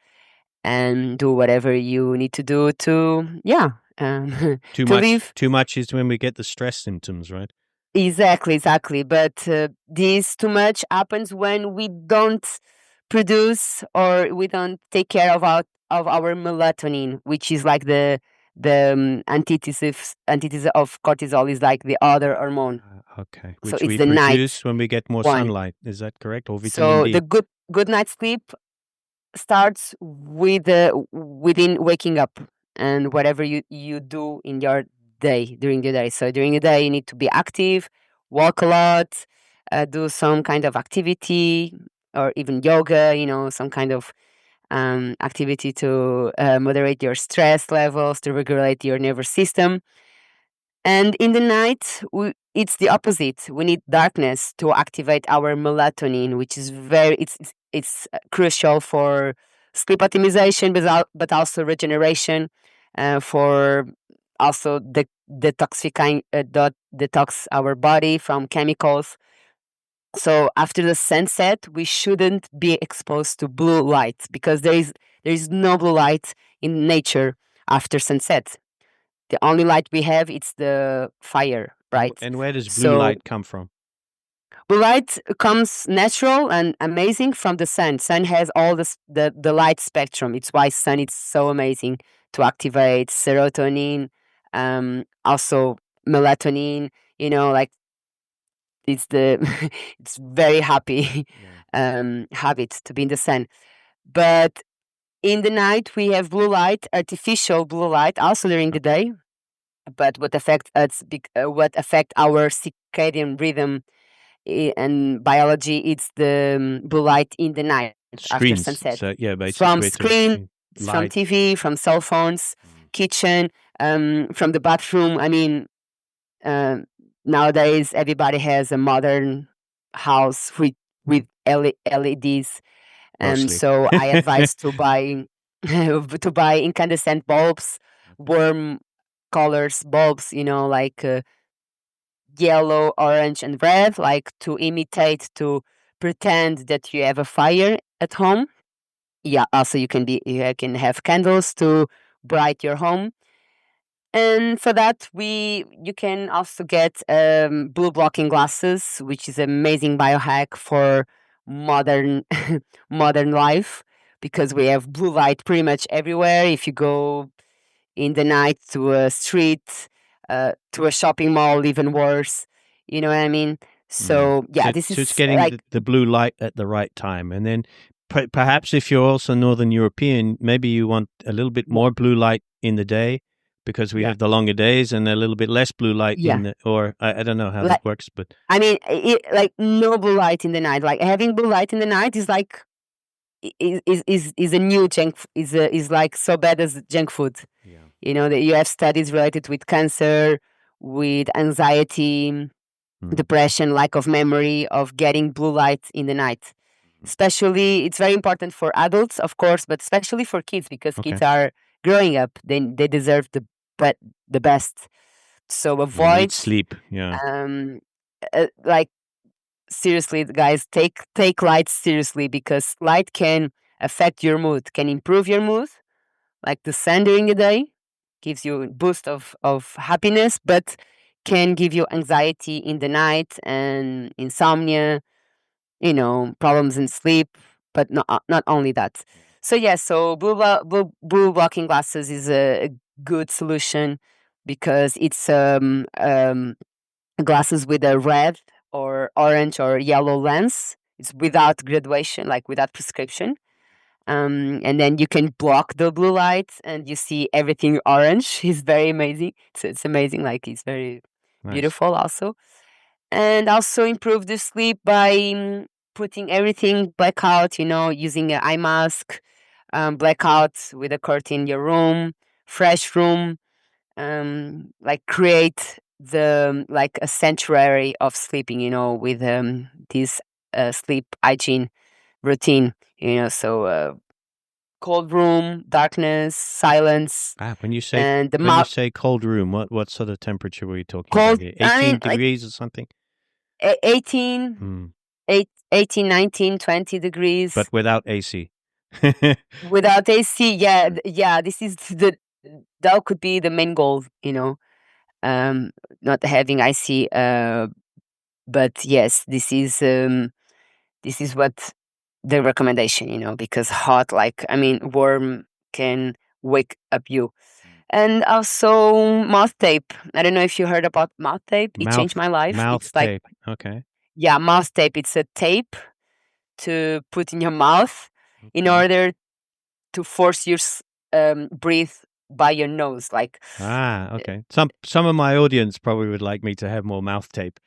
and do whatever you need to do to, yeah, Too to much, live. too much is when we get the stress symptoms, right? Exactly. But this too much happens when we don't produce or we don't take care of our melatonin, which is like the antithesis of cortisol, is like the other hormone. Okay, So which it's we the night produce when we get more one. sunlight. Is that correct? Or vitamin So the D? good night's sleep starts with within waking up and whatever you do in your day during the day. So during the day, you need to be active, walk a lot, do some kind of activity or even yoga. Some kind of activity to moderate your stress levels, to regulate your nervous system. And in the night, it's the opposite. We need darkness to activate our melatonin, which is it's crucial for sleep optimization, but also regeneration, for also detox our body from chemicals. So after the sunset, we shouldn't be exposed to blue light because there is no blue light in nature after sunset. The only light we have, it's the fire, right? And where does blue So light come from? blue light comes natural and amazing from the sun. Sun has all the light spectrum. It's why sun is so amazing to activate serotonin, also melatonin. Like it's the it's very happy habit to be in the sun. But in the night we have blue light, artificial blue light, also during the day. But what affect our circadian rhythm and biology, it's the blue light in the night after Screens. sunset, So yeah, from basically it's a screens, from light. TV, from cell phones, kitchen, from the bathroom. I mean, uh, nowadays everybody has a modern house with LEDs, and Mostly. so I advise to buy to buy incandescent bulbs, warm colors bulbs, like yellow, orange, and red, like to imitate, to pretend that you have a fire at home. Yeah, also you can have candles to bright your home. And for that, you can also get blue blocking glasses, which is an amazing biohack for modern modern life, because we have blue light pretty much everywhere. If you go in the night to a street, to a shopping mall, even worse. You know what I mean? Yeah. So yeah, this So it's is getting like the blue light at the right time. And then perhaps if you're also Northern European, maybe you want a little bit more blue light in the day because we yeah, have the longer days and a little bit less blue light yeah. or I don't know how Like that works, but I mean, like no blue light in the night. Like having blue light in the night is like is a new is like so bad as junk food. yeah. That you have studies related with cancer, with anxiety, Mm. depression, lack of memory, of getting blue light in the night. Especially, it's very important for adults, of course, but especially for kids, because Okay. kids are growing up. They deserve the best. So They need avoid, sleep. Yeah. um, like seriously, guys, take light seriously, because light can affect your mood, can improve your mood, like the sun during the day gives you a boost of happiness, but can give you anxiety in the night and insomnia, problems in sleep, but not only that. So yeah, so blue blocking glasses is a good solution, because it's glasses with a red or orange or yellow lens. It's without graduation, like without prescription. And then you can block the blue light and you see everything orange. It's very amazing. It's amazing. Like it's very Nice. beautiful also. And also improve the sleep by putting everything blackout, using an eye mask, blackout with a curtain in your room, fresh room, like create like a sanctuary of sleeping, with this sleep hygiene routine, so cold room, darkness, silence, When you say and the mouth cold room, what sort of temperature were you talking about cold. here? I 18 mean, like degrees or something? 18, Hmm. 18, 19, 20 degrees But without AC. without AC. Yeah, yeah. This is that could be the main goal. Um, not having AC But yes, this is what the recommendation, because hot, warm can wake up you. And also mouth tape. I don't know if you heard about mouth tape. It changed my life. Mouth It's like, tape. Okay. yeah, mouth tape. It's a tape to put in your mouth in Okay. order to force you breathe by your nose. Like, Okay. Some of my audience probably would like me to have more mouth tape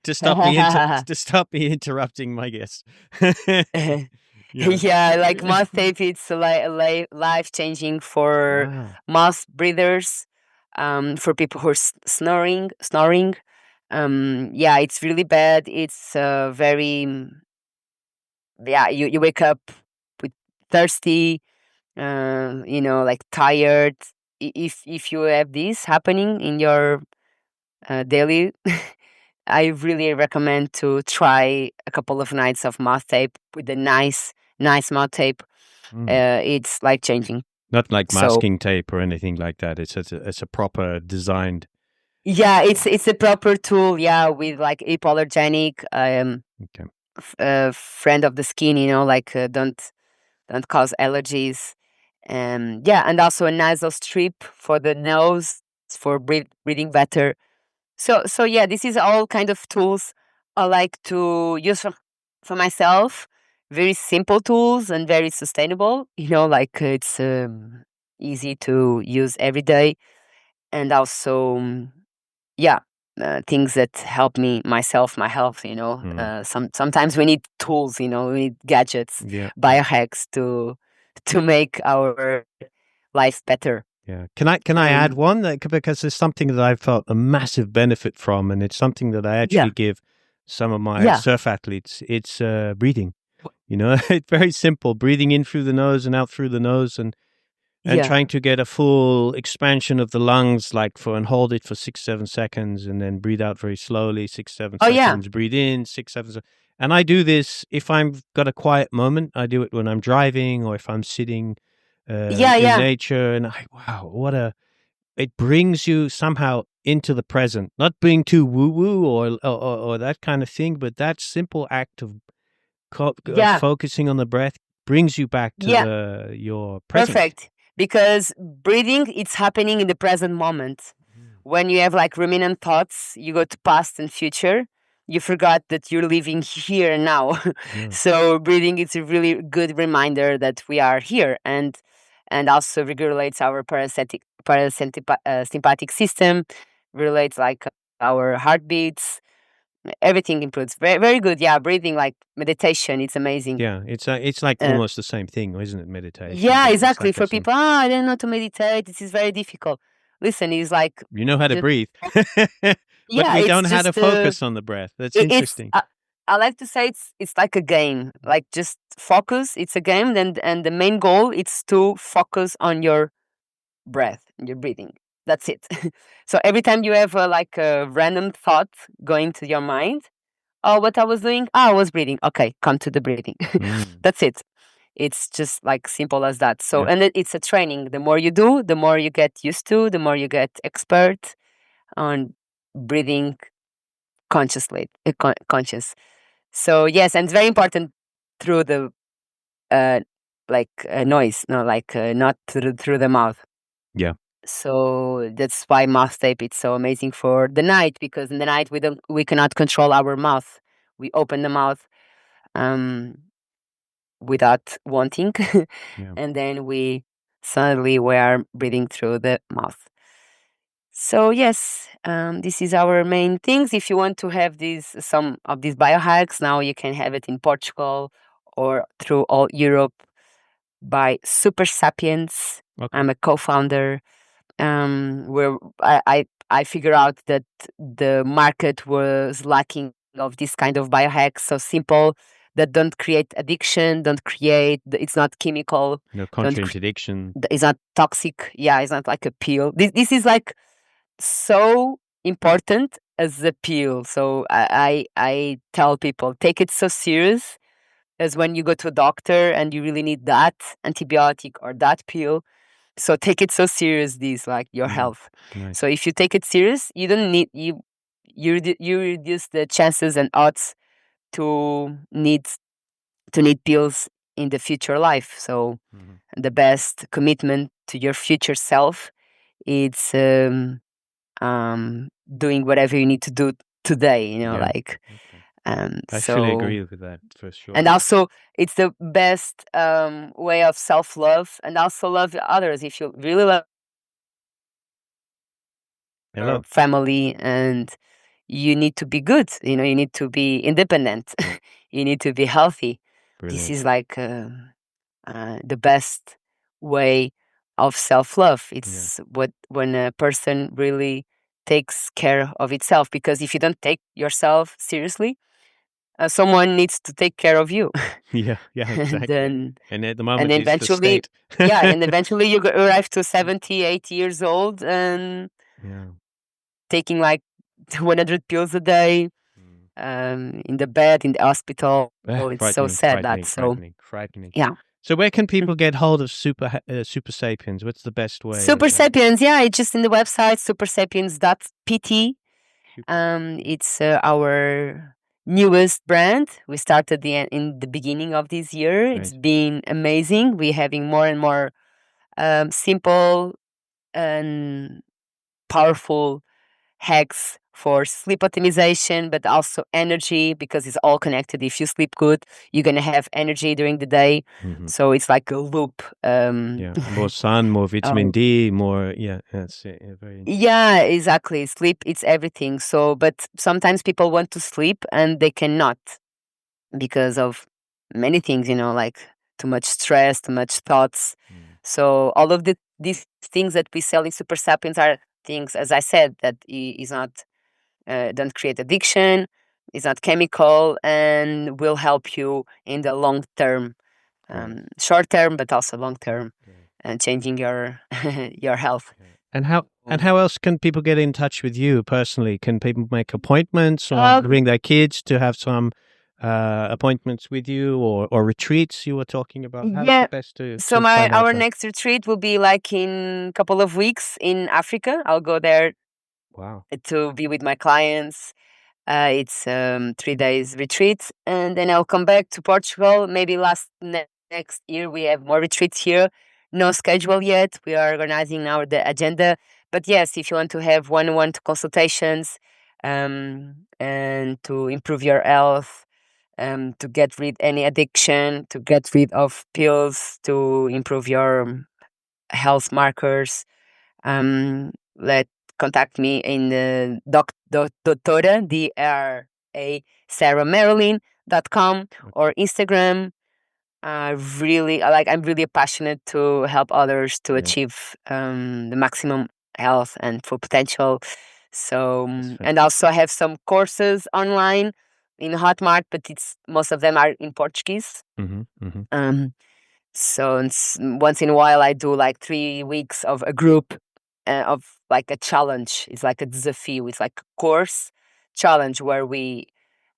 to stop me interrupting my guests. Yeah. yeah, like mouth tape. It's life changing for Wow. mouth breathers, for people who are snoring. Yeah, it's really bad. It's very, yeah, you wake up with thirsty, like tired. If you have this happening in your daily, I really recommend to try a couple of nights of mouth tape with a nice mouth tape. Mm. It's life changing. Not like So masking tape or anything like that. It's a proper designed. yeah, it's a proper tool. Yeah, with like hypoallergenic, Okay. friend of the skin. Like don't cause allergies. Yeah, and also a nasal strip for the nose for breathing better. So yeah, this is all kind of tools I like to use for myself. Very simple tools and very sustainable. Like it's easy to use every day, and also yeah, things that help me myself, my health. Mm. Sometimes we need tools. We need gadgets, Yeah. biohacks to make our life better. Yeah. Can I add And one? Because there's something that I've felt a massive benefit from, and it's something that I yeah, actually give some of my yeah, surf athletes. It's breathing. It's very simple. Breathing in through the nose and out through the nose, and yeah. trying to get a full expansion of the lungs, and hold it for 6-7 seconds, and then breathe out very slowly, six, seven Oh yeah, seconds, breathe in, 6-7 seconds. And I do this if I've got a quiet moment. I do it when I'm driving or if I'm sitting yeah, in yeah. nature. And wow, it brings you somehow into the present, not being too woo woo or that kind of thing, but that simple act of Yeah, focusing on the breath brings you back to yeah, your present. perfect. Because breathing, it's happening in the present moment. When you have like ruminant thoughts, you go to past and future. You forgot that you're living here and now. Yeah. So breathing is a really good reminder that we are here, and also regulates our sympathetic system, relates like our heartbeats. Everything improves. Very very good. Yeah, breathing like meditation. It's amazing. Yeah, it's like Uh, almost the same thing, isn't it? Meditation, Yeah, but it's exactly. like a For sim. people, I don't know to meditate. This is very difficult. Listen, it's like You know how to just breathe, but yeah, we it's don't know how to just focus on the breath. That's it's. interesting. I like to say it's like a game. Like just focus. It's a game, and the main goal is to focus on your breath, your breathing. That's it. So every time you have like a random thought going to your mind, oh, what I was doing, I was breathing. Okay, come to the breathing. Mm, That's it. It's just like simple as that. So, yeah, and it's a training. The more you do, the more you get used to, the more you get expert on breathing conscious. So yes, and it's very important through the uh noise, no, like not through the mouth. yeah, So that's why mouth tape it's so amazing for the night, because in the night we cannot control our mouth. We open the mouth um without wanting, yeah, and then we are breathing through the mouth. So yes, this is our main things. If you want to have some of these biohacks, now you can have it in Portugal or through all Europe by Super Sapiens. okay, I'm a co-founder. Where I figure out that the market was lacking of this kind of biohacks, so simple, that don't create addiction, don't create. It's not chemical. no Don't. contraindication. It's not toxic. Yeah, it's not like a pill. This is like so important as a pill. So I tell people take it so serious as when you go to a doctor and you really need that antibiotic or that pill. So take it so serious, this like your Mm, health. nice. So if you take it serious, you don't need you reduce the chances and odds to need pills in the future life. So the best commitment to your future self, it's doing whatever you need to do today. Okay. I fully agree with that, for sure. And also, it's the best way of self-love, and also love others. If you really love your family, and you need to be good, you need to be independent, you need to be healthy. Brilliant. This is like the best way of self-love. It's when a person really takes care of itself, because if you don't take yourself seriously, someone needs to take care of you. Yeah, exactly. And at the moment, and it's the eventually, state. and eventually you arrive to 70, 80 years old and taking like 100 pills a day, in the bed, in the hospital. It's so sad that. So frightening. yeah. So where can people get hold of Super Sapiens? What's the best way? Super Sapiens, it's just in the website, supersapiens.pt. It's our newest brand. We started in the beginning of this year. It's been amazing. We're having more and more simple and powerful hacks for sleep optimization, but also energy, because it's all connected. If you sleep good, you're going to have energy during the day. So it's like a loop. More sun, more vitamin D, more, that's very interesting. Yeah, exactly. Sleep, it's everything. So, but sometimes people want to sleep and they cannot because of many things, like too much stress, too much thoughts. So all of these things that we sell in Super Sapiens are things, as I said, that is not don't create addiction, is not chemical, and will help you in the long term, short term, but also long term, and changing your your health. And how else can people get in touch with you personally? Can people make appointments or bring their kids to have some appointments with you, or retreats you were talking about? How's the best to So find out our that? next retreat will be like in a couple of weeks in Africa. I'll go there to be with my clients. It's 3 days retreat, and then I'll come back to Portugal. Maybe next year we have more retreats here. No schedule yet. We are organizing now the agenda. But yes, if you want to have one-on-one consultations, and to improve your health, to get rid any addiction, to get rid of pills, to improve your health markers, contact me in Doctora, D-R-A, Sara Marilyn.com, or Instagram. I'm really passionate to help others to achieve the maximum health and full potential. So, and also I have some courses online in Hotmart, but most of them are in Portuguese. So once in a while I do like 3 weeks of a group, of like a challenge. It's like a desafio. It's like a course challenge where we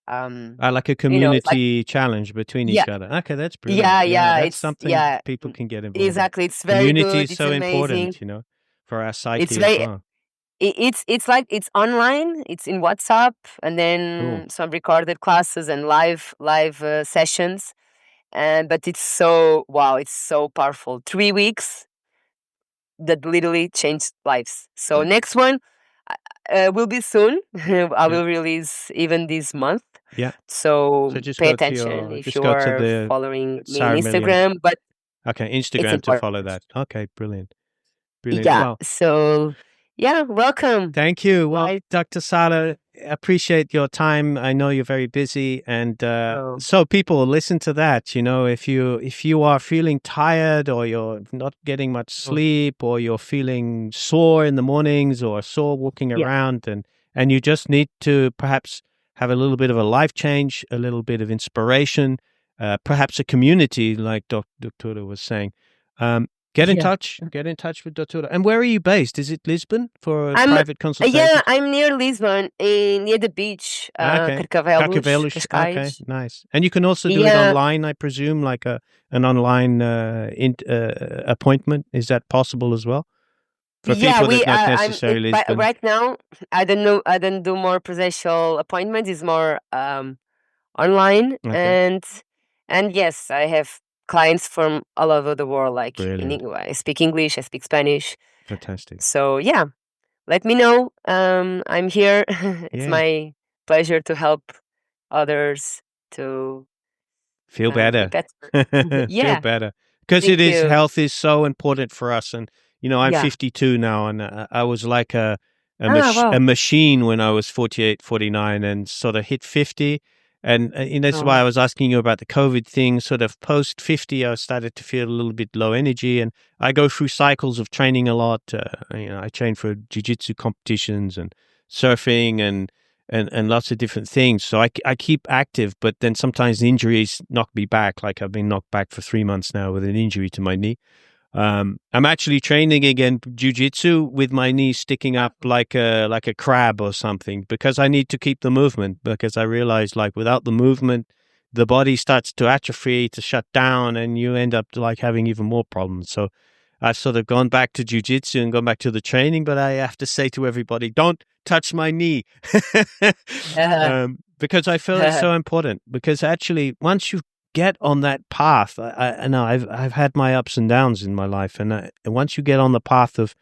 like a community challenge between each other. Okay, that's brilliant. That's something people can get involved. Exactly, it's very community good. is so amazing. important, for our psyche It's as well. It's like it's online. It's in WhatsApp, and then some recorded classes and live sessions. But it's so it's so powerful. 3 weeks that literally changed lives. So next one will be soon. I will release even this month. So just pay go to attention if just you go to are the following me Sara on Instagram. But okay, it's Instagram to follow important. that. Okay, brilliant. Yeah. Wow. So welcome. Thank you. Well, Dr. Sara, appreciate your time. I know you're very busy, and so people listen to that. If you are feeling tired, or you're not getting much sleep, or you're feeling sore in the mornings, or sore walking around, and you just need to perhaps have a little bit of a life change, a little bit of inspiration, perhaps a community, like Dr. was saying. Get in touch with Dr. And where are you based? Is it Lisbon for private consultations? Yeah, I'm near Lisbon, near the beach. Carcavelos, Cascais. Okay, nice. And you can also do it online, I presume, like an online appointment. Is that possible as well? For Yeah, people that we. not I'm necessarily Lisbon. right now. I don't know. I don't do more presential appointments. It's more online, Okay, and yes, I have clients from all over the world. Like brilliant, I speak English, I speak Spanish. fantastic. So yeah, let me know. I'm here. It's Yeah, my pleasure to help others to feel be better. better. Feel Yeah, better. Because thank you. health is so important for us. And, I'm Yeah. 52 now, and I was like a Wow. machine when I was 48, 49, and sort of hit 50. And that's why I Oh. was asking you about the COVID thing. Sort of post 50, I started to feel a little bit low energy. And I go through cycles of training a lot. I train for jiu-jitsu competitions and surfing and lots of different things. So I keep active, but then sometimes the injuries knock me back. Like I've been knocked back for 3 months now with an injury to my knee. I'm actually training again jiu-jitsu with my knee sticking up like a crab or something, because I need to keep the movement, because I realize like without the movement, the body starts to atrophy, to shut down, and you end up like having even more problems. So I've sort of gone back to jiu-jitsu and gone back to the training, but I have to say to everybody, don't touch my knee. Because I feel it's so important, because actually once you get on that path, I know I've had my ups and downs in my life, and once you get on the path of,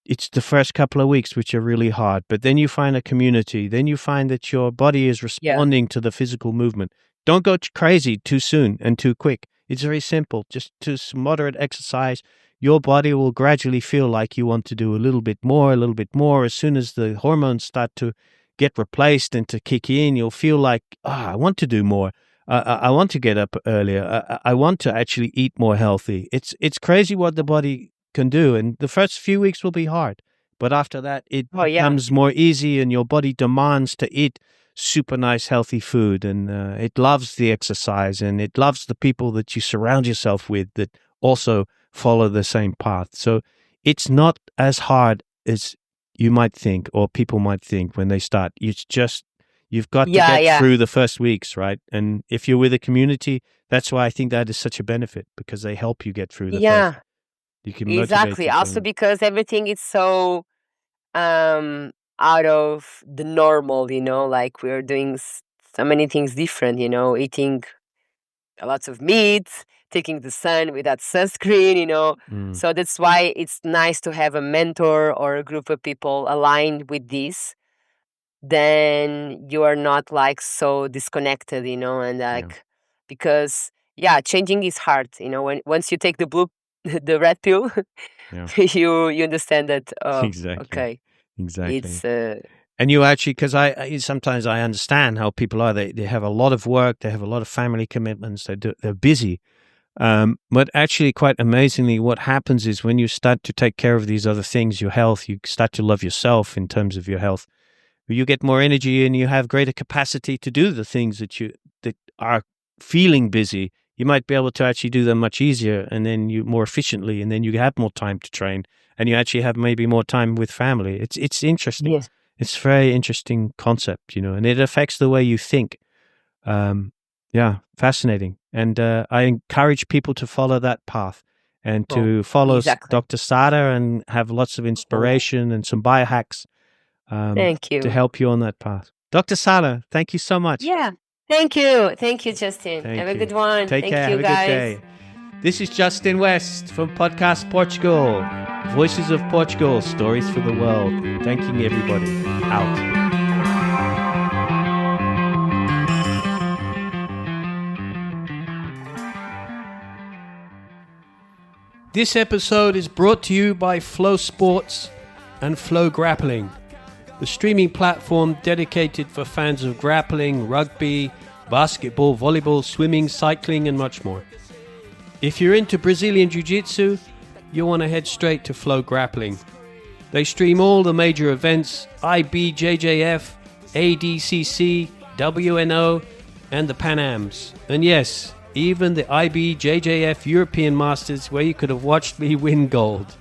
it's the first couple of weeks which are really hard, but then you find a community, then you find that your body is Yeah. responding to the physical movement. Don't go crazy too soon and too quick. It's very simple. Just to moderate exercise, your body will gradually feel like you want to do a little bit more, a little bit more. As soon as the hormones start to get replaced and to kick in, you'll feel like, I want to do more. I want to get up earlier. I want to actually eat more healthy. It's crazy what the body can do, and the first few weeks will be hard, but after that it Oh yeah. becomes more easy, and your body demands to eat super nice healthy food, and it loves the exercise, and it loves the people that you surround yourself with that also follow the same path. So it's not as hard as you might think, or people might think when they start. It's just, you've got to Yeah. get Yeah. through the first weeks, right? And if you're with a community, that's why I think that is such a benefit, because they help you get through the first. Yeah. You can motivate Exactly. each Also other. because everything is so out of the normal, like we're doing so many things different, eating a lot of meat, taking the sun without sunscreen. Mm, So that's why it's nice to have a mentor or a group of people aligned with this. Then you are not like so disconnected, and yeah, like, because yeah, changing is hard, when once you take the blue the red pill, yeah, you understand that, oh, exactly, okay, exactly. it's And you actually, because sometimes I understand how people are. They have a lot of work, they have a lot of family commitments, they're busy. But actually, quite amazingly, what happens is when you start to take care of these other things, your health, you start to love yourself in terms of your health. You get more energy, and you have greater capacity to do the things that are feeling busy. You might be able to actually do them much easier, and then you more efficiently, and then you have more time to train, and you actually have maybe more time with family. It's interesting. yes. It's a very interesting concept, and it affects the way you think. Yeah, fascinating. And I encourage people to follow that path, and Oh, to follow exactly. Dr. Sara, and have lots of Oh, inspiration and some biohacks thank to you. help you on that path. Dr. Sala, thank you so much. Yeah. Thank you, Justin. Have Thank a you. good one. Take Thank care. Have you, a good guys. day. This is Justin West from Podcast Portugal. Voices of Portugal, stories for the world. Thanking everybody. Out. This episode is brought to you by Flow Sports and Flow Grappling, the streaming platform dedicated for fans of grappling, rugby, basketball, volleyball, swimming, cycling, and much more. If you're into Brazilian Jiu-Jitsu, you'll want to head straight to Flow Grappling. They stream all the major events, IBJJF, ADCC, WNO, and the Pan Ams. And yes, even the IBJJF European Masters, where you could have watched me win gold.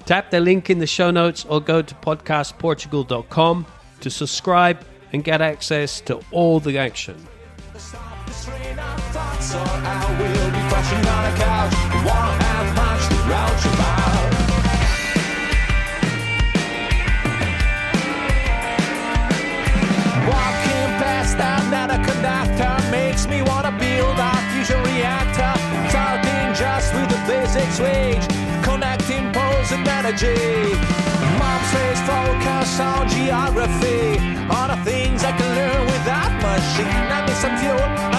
Tap the link in the show notes, or go to podcastportugal.com to subscribe and get access to all the action. Stop this train of thoughts, or I will be crashing on a couch. Won't have much to grouch about. build a fusion reactor, starting just with the basics wage, connecting poles and energy. Mom says focus on geography, on the things I can learn with that machine. I need some fuel,